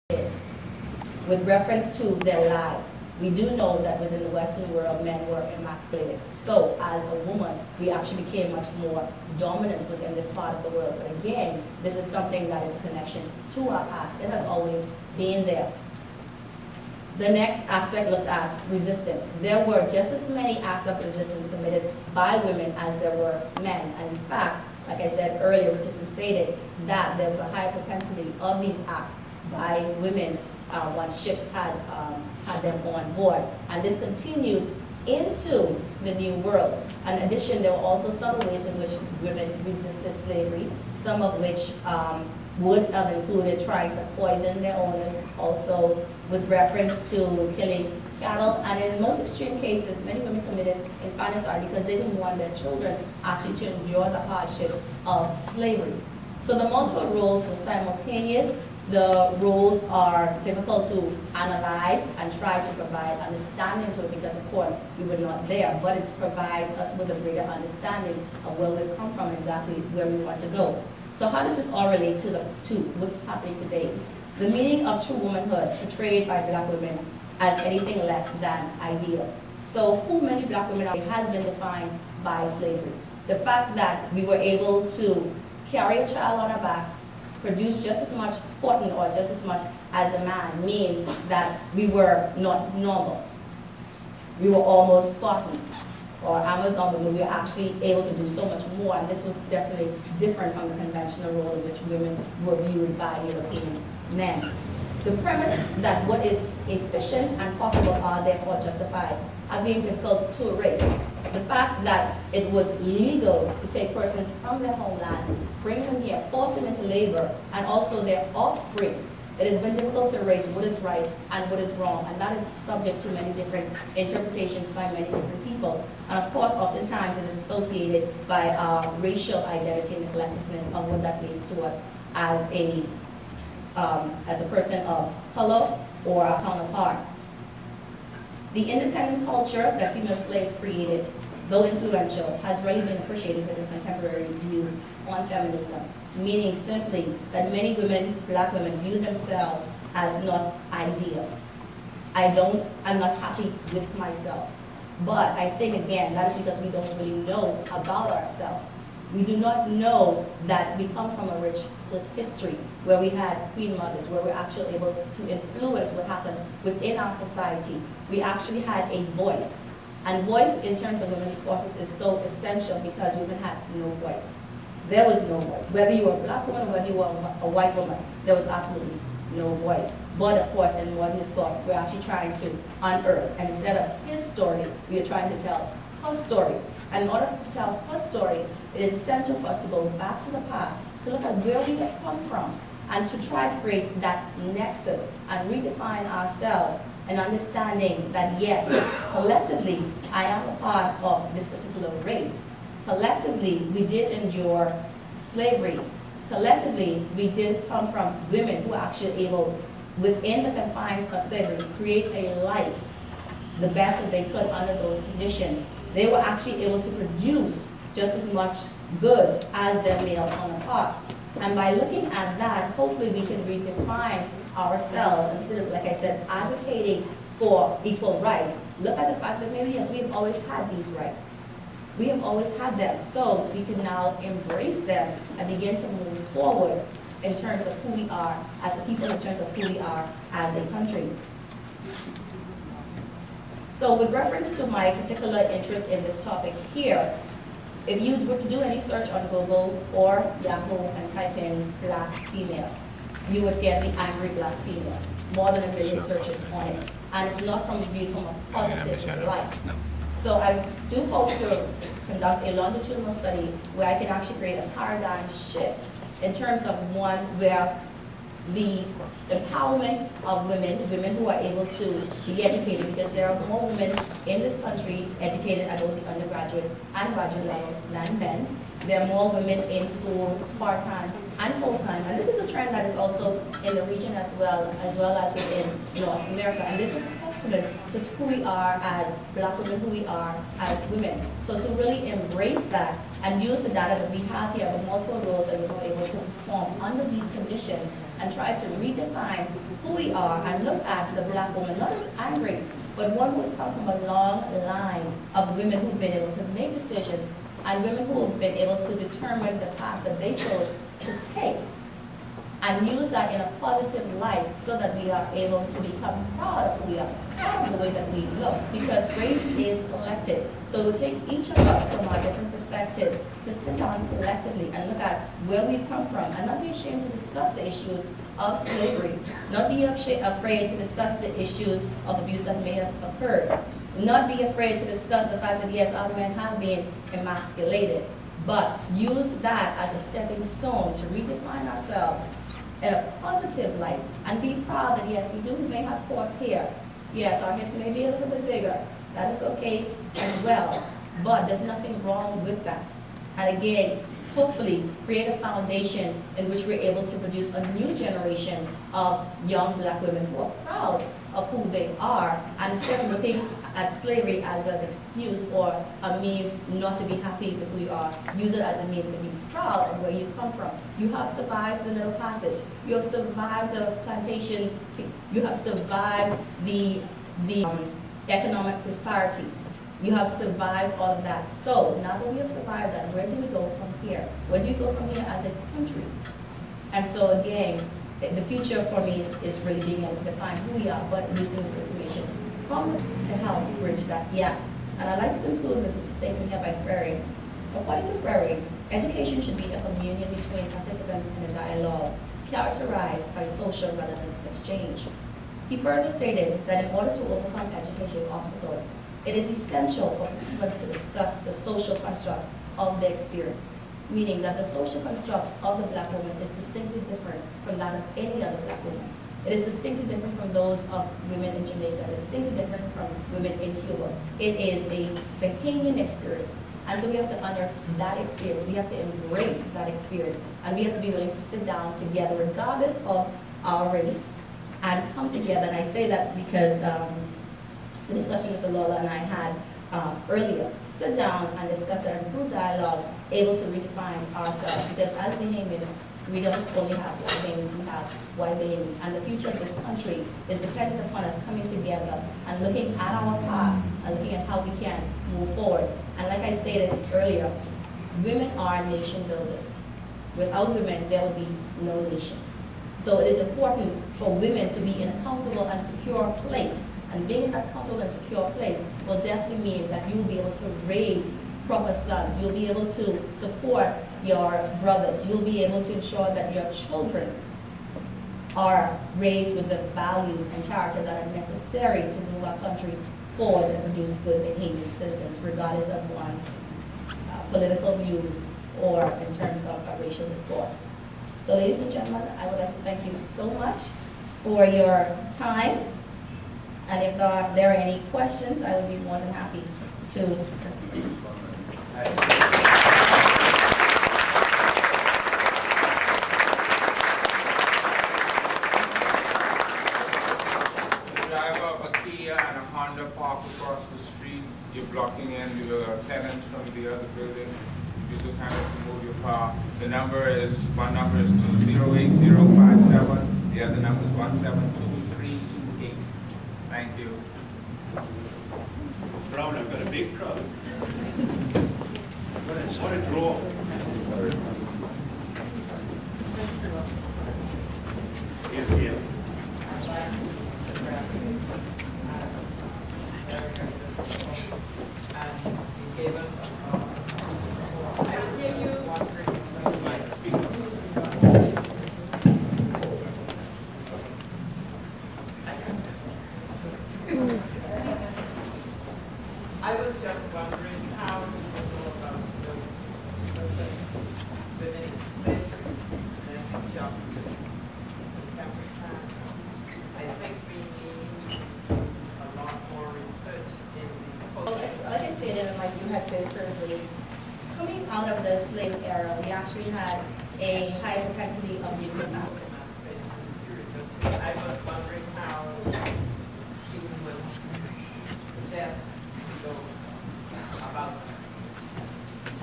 with reference to their lives. We do know that within the Western world, men were emasculated. So as a woman, we actually became much more dominant within this part of the world. But again, this is something that is a connection to our past. It has always been there. The next aspect looks at resistance. There were just as many acts of resistance committed by women as there were men. And in fact, like I said earlier, Richardson stated that there was a higher propensity of these acts by women once ships had them on board. And this continued into the New World. In addition, there were also subtle ways in which women resisted slavery, some of which would have included trying to poison their owners, also with reference to killing cattle, and in most extreme cases, many women committed infanticide because they didn't want their children actually to endure the hardship of slavery. So the multiple roles were simultaneous. The roles are difficult to analyze and try to provide understanding to it because, of course, we were not there, but it provides us with a greater understanding of where we've come from and exactly where we want to go. So how does this all relate to what's happening today? The meaning of true womanhood portrayed by Black women as anything less than ideal. So who many Black women are has been defined by slavery. The fact that we were able to carry a child on our backs, produce just as much cotton or just as much as a man means that we were not normal. We were almost Spartan or Amazon, we were actually able to do so much more, and this was definitely different from the conventional role in which women were viewed by European men. The premise that what is efficient and profitable are therefore justified are being difficult to erase. The fact that it was legal to take persons from their homeland, bring them here, force them into labor, and also their offspring, it has been difficult to erase what is right and what is wrong, and that is subject to many different interpretations by many different people. And of course, oftentimes it is associated by racial identity and the collectiveness of what that means to us as a person of color or a counterpart. The independent culture that female slaves created, though influential, has really been appreciated in contemporary views on feminism, meaning simply that many women, Black women, view themselves as not ideal. I'm not happy with myself. But I think, again, that is because we don't really know about ourselves. We do not know that we come from a rich history where we had queen mothers, where we're actually able to influence what happened within our society. We actually had a voice. And voice in terms of women's causes is so essential because women had no voice. There was no voice. Whether you were a Black woman or whether you were a white woman, there was absolutely no voice. But of course, in modern discourse, we're actually trying to unearth. And instead of his story, we are trying to tell her story. And in order to tell her story, it is essential for us to go back to the past, to look at where we have come from, and to try to create that nexus and redefine ourselves and understanding that, yes, collectively, I am a part of this particular race. Collectively, we did endure slavery. Collectively, we did come from women who are actually able, within the confines of slavery, to create a life the best that they could under those conditions. They were actually able to produce just as much goods as their male counterparts. And by looking at that, hopefully we can redefine ourselves instead of, like I said, advocating for equal rights. Look at the fact that maybe, yes, we've always had these rights. We have always had them. So we can now embrace them and begin to move forward in terms of who we are as a people, in terms of who we are as a country. So with reference to my particular interest in this topic here, if you were to do any search on Google or Yahoo and type in Black female, you would get the angry Black female, more than 1 million searches on it. And it's not viewed from a positive light. So I do hope to conduct a longitudinal study where I can actually create a paradigm shift in terms of one where the empowerment of women who are able to be educated, because there are more women in this country educated at both the undergraduate and graduate level than men. There are more women in school part-time and full-time. And this is a trend that is also in the region as well as within North America. And this is a testament to who we are as Black women, who we are as women. So to really embrace that and use the data that we have here, the multiple roles that we were able to perform under these conditions, and try to redefine who we are and look at the black woman, not as angry, but one who's come from a long line of women who've been able to make decisions and women who have been able to determine the path that they chose to take and use that in a positive light so that we are able to become proud of who we are, proud of the way that we look, because race is collective. So it will take each of us from our different perspectives to sit down collectively and look at where we've come from and not be ashamed to discuss the issues of slavery, not be afraid to discuss the issues of abuse that may have occurred, not be afraid to discuss the fact that yes, our men have been emasculated, but use that as a stepping stone to redefine ourselves in a positive light and be proud that yes, we may have pores here. Yes, our hips may be a little bit bigger. That is okay as well, but there's nothing wrong with that. And again, hopefully create a foundation in which we're able to produce a new generation of young black women who are proud of who they are, and instead of looking at slavery as an excuse or a means not to be happy with who you are, use it as a means to be proud of where you come from. You have survived the Middle Passage. You have survived the plantations. You have survived the economic disparity. You have survived all of that. So now that we have survived that, where do we go from here? Where do we go from here as a country? And so again, the future for me is really being able to define who we are, but using this information to help bridge that gap. And I'd like to conclude with this statement here by Freire. According to Freire, education should be a communion between participants in a dialogue characterized by social relevant exchange. He further stated that in order to overcome educational obstacles, it is essential for participants to discuss the social constructs of their experience, meaning that the social constructs of the black woman is distinctly different from that of any other black woman. It is distinctly different from those of women in Jamaica, distinctly different from women in Cuba. It is a Bahamian experience. And so we have to honor that experience. We have to embrace that experience. And we have to be willing to sit down together, regardless of our race, and come together. And I say that because the discussion Mr. Lola and I had earlier, sit down and discuss it and through dialogue, able to redefine ourselves. Because as Bahamians, we don't only have black Bahamians, we have white Bahamians. And the future of this country is dependent upon us coming together and looking at our past and looking at how we can move forward. And like I stated earlier, women are nation builders. Without women, there will be no nation. So it is important for women to be in a comfortable and secure place. And being in that comfortable and secure place will definitely mean that you will be able to raise proper sons. You'll be able to support your brothers. You'll be able to ensure that your children are raised with the values and character that are necessary to move our country forward and produce good Bahamian citizens, regardless of one's political views or in terms of racial discourse. So ladies and gentlemen, I would like to thank you so much for your time. And if there are any questions, I would be more than happy to. Across the street, you're blocking in the tenants from the other building. You can kind of move your car. The number is, one number is 208057, the other number is 172328. Thank you. Brown, I've got a big crowd. What a draw. Yes, yeah. I was just wondering how you feel about the living slavery and job I think we need a lot more research in the culture. Like I said, and like you had said firstly, coming out of the slave era, we actually had a high propensity of nuclear mass. I was wondering how you would suggest